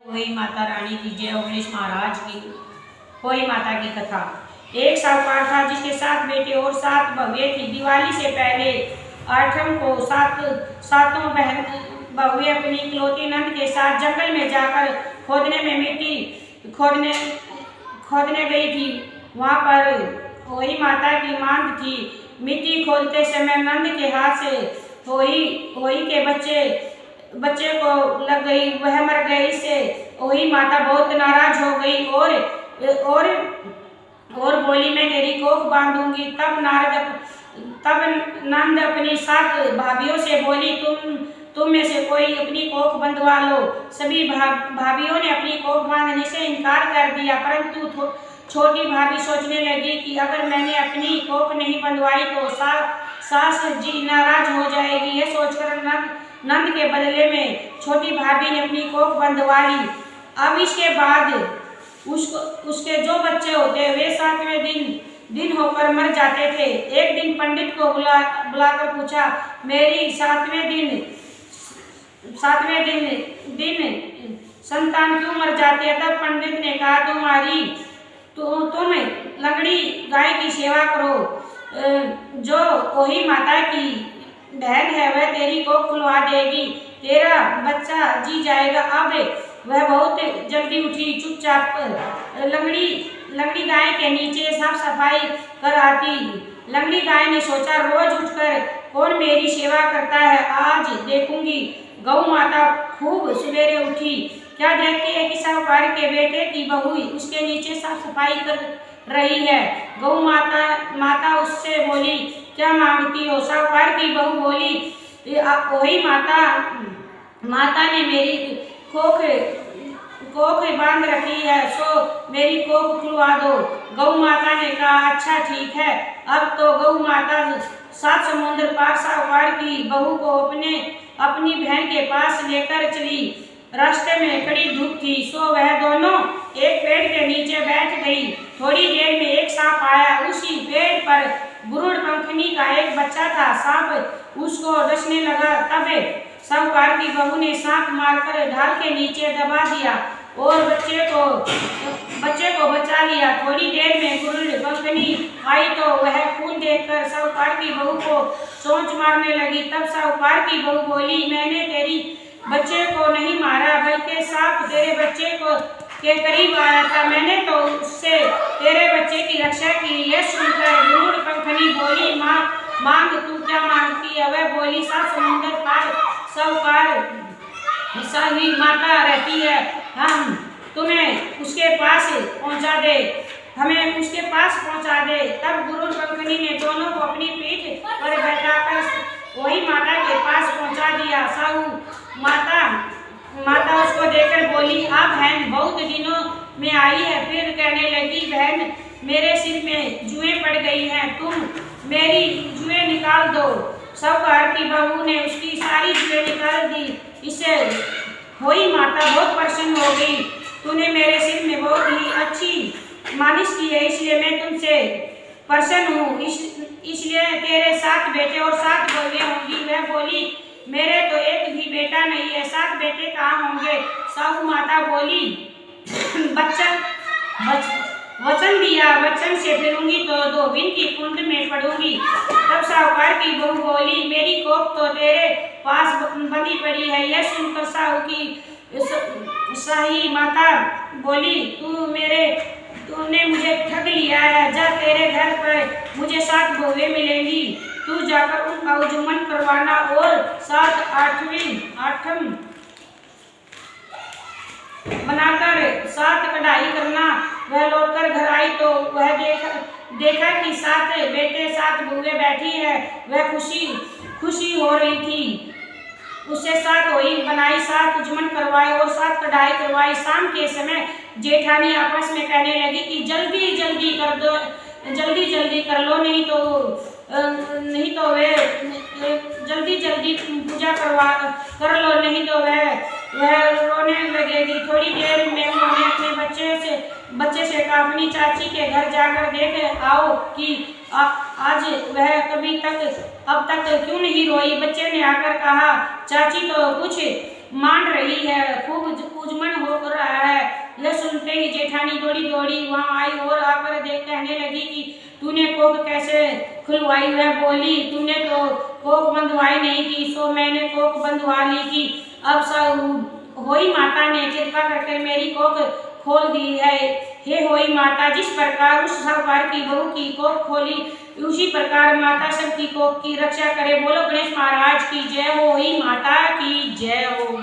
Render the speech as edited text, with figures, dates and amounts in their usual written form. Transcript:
हुई माता रानी की जय। गणेश महाराज की हुई माता की कथा। एक साहूकार था जिसके 7 बेटे और 7 बहुएं थी। दिवाली से पहले आठम को सातों बहन बहुएं अपनी इकलौती नंद के साथ जंगल में जाकर खोदने में मिट्टी खोदने गई थी। वहाँ पर होई माता की मांग थी। मिट्टी खोदते समय नंद के हाथ से होई के बच्चे को लग गई, वह मर गई। इससे वही माता बहुत नाराज हो गई और बोली, मैं तेरी कोख बांधूंगी। तब नंद अपनी 7 भाभियों से बोली, तुम में से कोई अपनी कोख बंधवा लो। सभी भाभियों ने अपनी कोख बांधने से इनकार कर दिया, परंतु छोटी भाभी सोचने लगी कि अगर मैंने अपनी कोख नहीं बंधवाई तो सास जी नाराज हो जाएगी। यह सोचकर नंद के बदले में छोटी भाभी ने अपनी कोख बंधवा ली। अब इसके बाद उसके जो बच्चे होते वे 7वें दिन होकर मर जाते थे। एक दिन पंडित को बुलाकर पूछा, मेरी 7वें दिन संतान क्यों मर जाते हैं? तब पंडित ने कहा, तुम लंगड़ी गाय की सेवा करो। जो वही माता की बहन है वह तेरी कोख खुलवा देगी, तेरा बच्चा जी जाएगा। अब वह बहुत जल्दी उठी, चुपचाप लंगड़ी गाय के नीचे साफ सफाई कर आती। लंगड़ी गाय ने सोचा, रोज उठकर कौन मेरी सेवा करता है, आज देखूंगी। गौ माता खूब सवेरे उठी, क्या देखती है कि साहूकार के बेटे की बहू उसके नीचे साफ सफाई कर रही है। गौ माता उससे बोली, क्या मांगती हो? साहूकार की बहू बोली, वही माता ने मेरी कोख बांध रखी है, सो मेरी कोख खुलवा दो। गौ माता ने कहा, अच्छा ठीक है। अब तो गौ माता 7 समुद्र पार साहूकार की बहू को अपनी बहन के पास लेकर चली। रास्ते में कड़ी धूप थी, सो वह दोनों एक पेड़ के नीचे बैठ गई। थोड़ी देर में एक सांप आया। उसी पेड़ पर गुरुड़ पंखनी का एक बच्चा था। सांप उसको डसने लगा। तब साहूकार की बहू ने सांप मारकर ढाल के नीचे दबा दिया और बच्चे को बचा लिया। थोड़ी देर में गुरुड़ पंखनी आई तो वह खून देखकर साहूकार की बहू को चोंच मारने लगी। तब साहूकार की बहू बोली, मैंने तेरी बच्चे को नहीं मारा, बल्कि सांप तेरे बच्चे के करीब आया था, मैंने तो उससे तेरे बच्चे की रक्षा की। यह सुनकर गुरुड़ पंखनी बोली, मांग तू क्या मांगती है? वह बोली, 7 समुद्र पार साहूकार ही माता रहती है, हम तुम्हें उसके पास पहुंचा दे, हमें उसके पास पहुंचा दे। तब गुरुड़ पंखनी ने दोनों को अपनी पीठ पर बैठाकर वही माता के पास पहुंचा दिया। साहू माता उसको देखकर बोली, आप बहन बहुत दिनों में आई है। फिर कहने लगी, बहन मेरे सिर में जुएं पड़ गई हैं, तुम मेरी जुएं निकाल दो। साहूकार की बहू ने उसकी सारी जुएं निकाल दी। इससे होई माता बहुत प्रसन्न हो गई, तूने मेरे सिर में बहुत ही अच्छी मालिश की है, इसलिए मैं तुमसे प्रसन्न हूँ। इसलिए तेरे 7 बेटे और 7 बहुएं होंगी। वह बोली, मेरे तो एक भी बेटा नहीं है, 7 बेटे कहाँ होंगे? साहू माता बोली, वचन दिया, वचन से फिरूंगी तो धोबीन की कुंड में पड़ूंगी। तब साहूकार की बहू बोली, मेरी कोख तो तेरे पास बंधी पड़ी है। यह सुनकर साहू की शाही माता बोली, तूने मुझे ठग लिया है, जा तेरे घर पर मुझे 7 बहुएं मिलेंगी, तू जाकर उनका उजुमन करवाना और 8वीं बनाकर 7 कढ़ाई करना। वह लौटकर घर आई तो वह देखा कि 7 बेटे 7 बहुएं बैठी है। वह खुशी हो रही थी। उससे 7 होई बनाई, 7 उजुमन करवाए और 7 कढ़ाई करवाई। शाम के समय जेठानी आपस में कहने लगी कि जल्दी जल्दी कर दो, जल्दी कर लो, नहीं तो वे जल्दी पूजा कर लो, नहीं तो वह रोने लगेगी। थोड़ी देर में उन्होंने अपने बच्चे से कहा, अपनी चाची के घर जाकर देख आओ कि आज वह अब तक क्यों नहीं रोई। बच्चे ने आकर कहा, चाची तो कुछ मान रही है, खूब उजमन होकर ही जेठानी दौड़ी दौड़ी वहाँ आई और आकर देख कहने लगी कि तूने कोख कैसे खुलवाई है। बोली तूने तो कोख बंधवाई नहीं की, सो मैंने कोख बंधवा ली की। अब होई माता ने कृपा करके मेरी कोख खोल दी है। हे होई माता, जिस प्रकार उस साहूकार की बहू की कोख खोली, उसी प्रकार माता सबकी कोख की रक्षा करे। बोलो गणेश महाराज की जय हो, होई माता की जय हो।